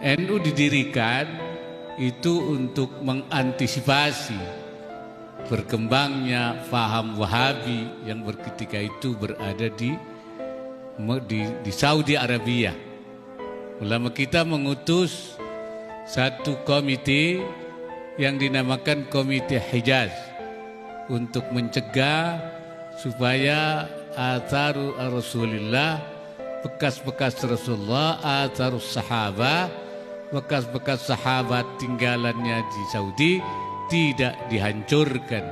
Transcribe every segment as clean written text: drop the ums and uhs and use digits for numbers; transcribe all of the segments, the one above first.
NU didirikan itu untuk mengantisipasi berkembangnya faham Wahabi yang ketika itu berada di Saudi Arabia. Ulama kita mengutus satu komite yang dinamakan Komite Hijaz untuk mencegah supaya atharu Rasulullah, bekas-bekas Rasulullah, atharus sahabah, bekas-bekas sahabat tinggalannya di Saudi tidak dihancurkan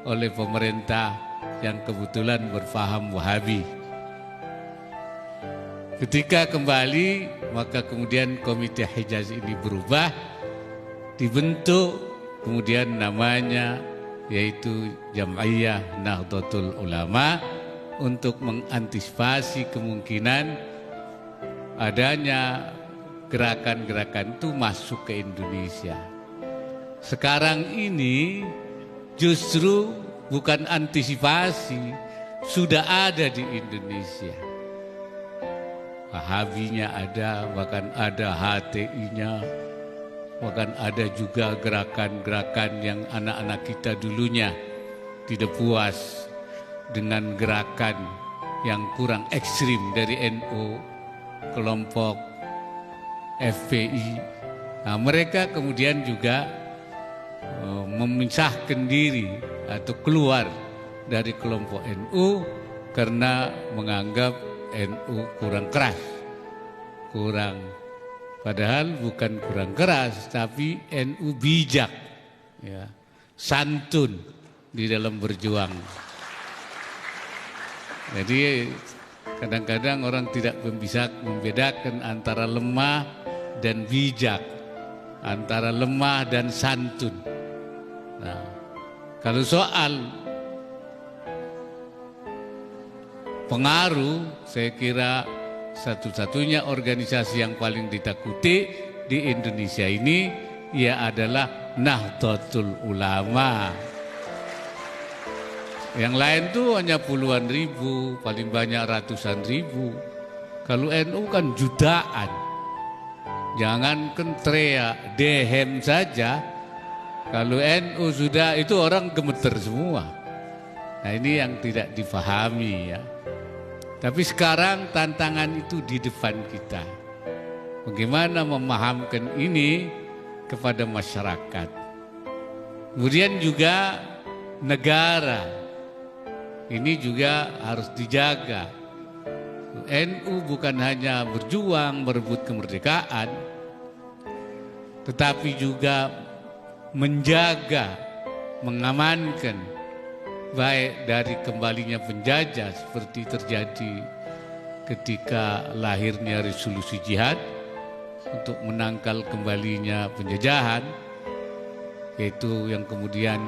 oleh pemerintah yang kebetulan berfaham Wahabi. Ketika kembali, maka kemudian Komite Hijaz ini berubah, dibentuk, kemudian namanya yaitu Jam'iyah Nahdlatul Ulama untuk mengantisipasi kemungkinan adanya gerakan-gerakan itu masuk ke Indonesia. Sekarang ini justru bukan antisipasi, sudah ada di Indonesia. Wahabinya ada, bahkan ada HTI-nya, bahkan ada juga gerakan-gerakan yang anak-anak kita dulunya tidak puas dengan gerakan yang kurang ekstrim dari NU, kelompok FPI. Nah, mereka kemudian juga memisahkan diri atau keluar dari kelompok NU karena menganggap NU kurang keras, padahal bukan kurang keras, tapi NU bijak, ya, santun di dalam berjuang. Jadi kadang-kadang orang tidak bisa membedakan antara lemah dan bijak, antara lemah dan santun. Nah, kalau soal pengaruh, saya kira satu-satunya organisasi yang paling ditakuti di Indonesia ini ia adalah Nahdlatul Ulama. Yang lain tuh hanya puluhan ribu, paling banyak ratusan ribu. Kalau NU kan jutaan. Jangankan teriak, dehem saja. Kalau NU sudah, itu orang gemeter semua. Nah, ini yang tidak difahami, ya. Tapi sekarang tantangan itu di depan kita. Bagaimana memahamkan ini kepada masyarakat. Kemudian juga negara. Ini juga harus dijaga. NU bukan hanya berjuang merebut kemerdekaan, tetapi juga menjaga, mengamankan baik dari kembalinya penjajah seperti terjadi ketika lahirnya resolusi jihad untuk menangkal kembalinya penjajahan, yaitu yang kemudian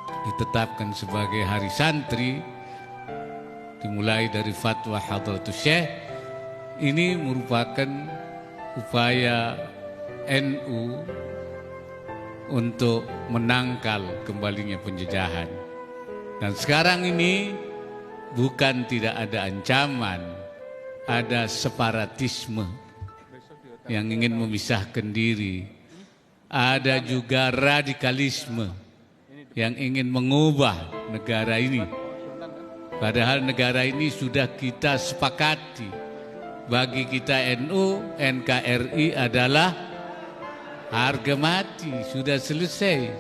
ditetapkan sebagai hari santri dimulai dari fatwa Hadratus Syekh. Ini merupakan upaya NU untuk menangkal kembalinya penjajahan. Dan sekarang ini bukan tidak ada ancaman, ada separatisme yang ingin memisahkan diri. Ada juga radikalisme yang ingin mengubah negara ini. Padahal negara ini sudah kita sepakati. Bagi kita NU, NKRI adalah harga mati, sudah selesai.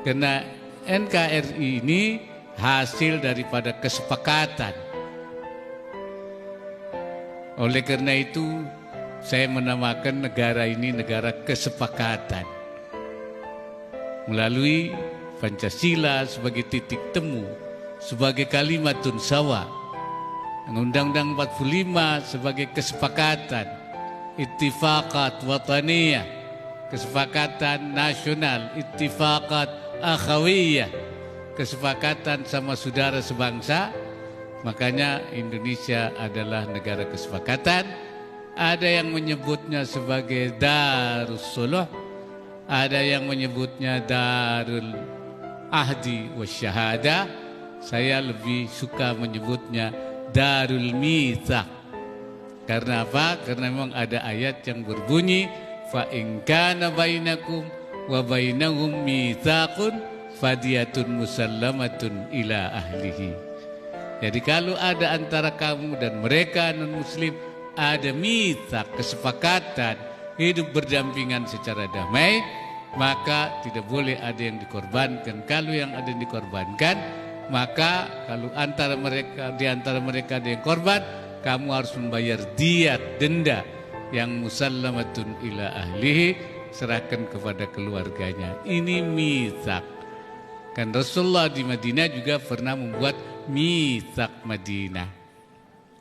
Karena NKRI ini hasil daripada kesepakatan. Oleh karena itu, saya menamakan negara ini negara kesepakatan. Melalui Pancasila sebagai titik temu, sebagai kalimatun sawa. Undang-Undang 45 sebagai kesepakatan, ittifaqat wataniyah, kesepakatan nasional, ittifaqat akhawiyah, kesepakatan sama saudara sebangsa. Makanya Indonesia adalah negara kesepakatan. Ada yang menyebutnya sebagai Darussuluh, ada yang menyebutnya Darul Ahdi Wasyahada. Saya lebih suka menyebutnya Darul Mitsaq. Karena apa? Karena memang ada ayat yang berbunyi fa in kana bainakum wa bainahum mitsaqun fadiyatun musallamatun ila ahlihi. Jadi kalau ada antara kamu dan mereka non-muslim ada mitsak, kesepakatan hidup berdampingan secara damai, maka tidak boleh ada yang dikorbankan. Kalau yang ada yang dikorbankan, maka kalau di antara mereka ada yang korban, kamu harus membayar diyat, denda yang musallamatun ila ahlihi, serahkan kepada keluarganya. Ini mitsak. Kan Rasulullah di Madinah juga pernah membuat mitsak Madinah.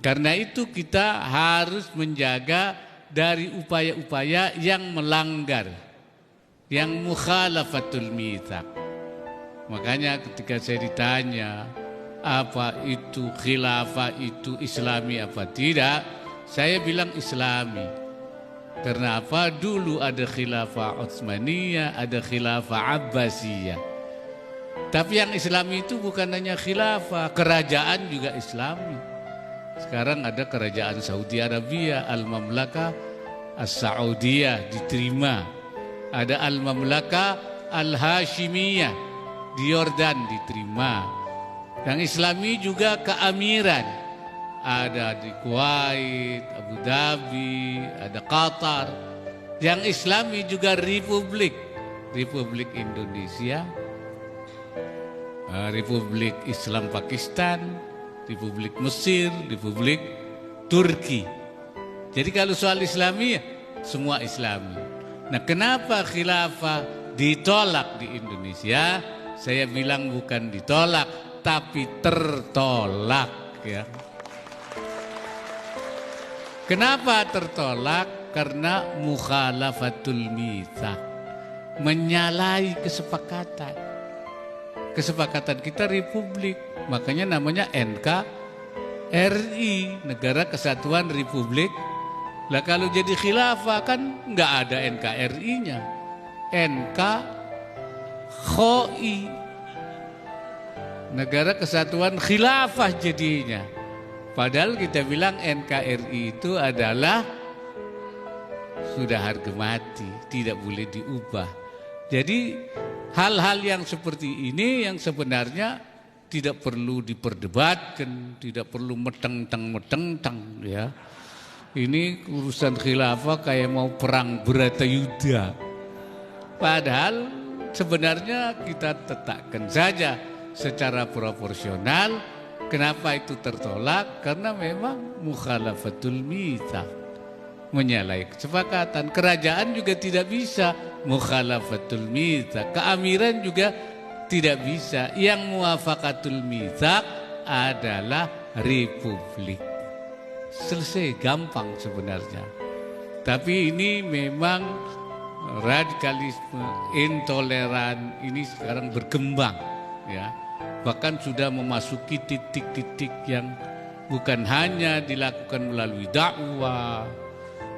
Karena itu kita harus menjaga dari upaya-upaya yang melanggar, yang mukhalafatul mitsak. Makanya ketika saya ditanya apa itu khilafah itu islami apa tidak, saya bilang islami. Karena apa? Dulu ada khilafah Utsmaniyah, ada khilafah Abbasiyah. Tapi yang islami itu bukan hanya khilafah, kerajaan juga islami. Sekarang ada kerajaan Saudi Arabia, Al-Mamlakah As-Saudiyah diterima. Ada Al-Mamlakah Al-Hashimiyah di Yordan diterima. Yang islami juga keamiran. Ada di Kuwait, Abu Dhabi, ada Qatar. Yang islami juga Republik Indonesia, Republik Islam Pakistan, Republik Mesir, Republik Turki. Jadi kalau soal Islami, semua Islami. Nah, kenapa khilafah ditolak di Indonesia? Saya bilang bukan ditolak, tapi tertolak, ya. Kenapa tertolak? Karena mukhalafatul mitsak, menyalahi kesepakatan. Kesepakatan kita republik, makanya namanya NKRI, Negara Kesatuan Republik. Lah kalau jadi khilafah kan nggak ada NKRI-nya, NKKHI, Negara Kesatuan Khilafah jadinya. Padahal kita bilang NKRI itu adalah sudah harga mati, tidak boleh diubah. Jadi hal-hal yang seperti ini yang sebenarnya tidak perlu diperdebatkan, tidak perlu meteng-teng, ya. Ini urusan khilafah kayak mau perang Bharatayuddha. Padahal sebenarnya kita letakkan saja secara proporsional. Kenapa itu tertolak? Karena memang mukhalafatul mitsak, menyalahi kesepakatan. Kerajaan juga tidak bisa mukhalafatul mitsak, keamiran juga tidak bisa. Yang muwafaqatul mitsak adalah republik. Selesai, gampang sebenarnya. Tapi ini memang radikalisme, intoleran ini sekarang berkembang, ya. Bahkan sudah memasuki titik-titik yang bukan hanya dilakukan melalui dakwah,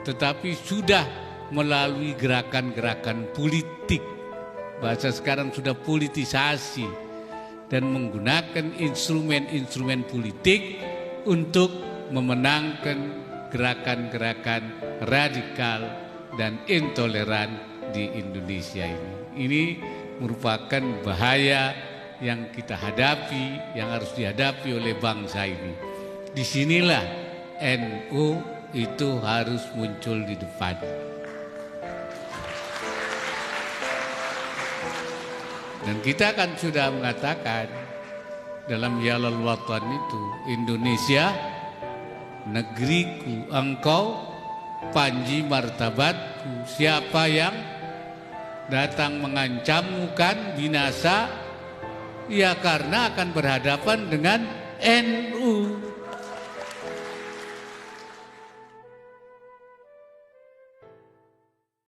tetapi sudah melalui gerakan-gerakan politik. Bahasa sekarang sudah politisasi dan menggunakan instrumen-instrumen politik untuk memenangkan gerakan-gerakan radikal dan intoleran di Indonesia ini. Ini merupakan bahaya yang kita hadapi, yang harus dihadapi oleh bangsa ini. Disinilah NU itu harus muncul di depan. Dan kita kan sudah mengatakan dalam Yalal Watan itu, Indonesia negeriku, engkau panji martabatku. Siapa yang datang mengancammu kan binasa, ya karena akan berhadapan dengan NU.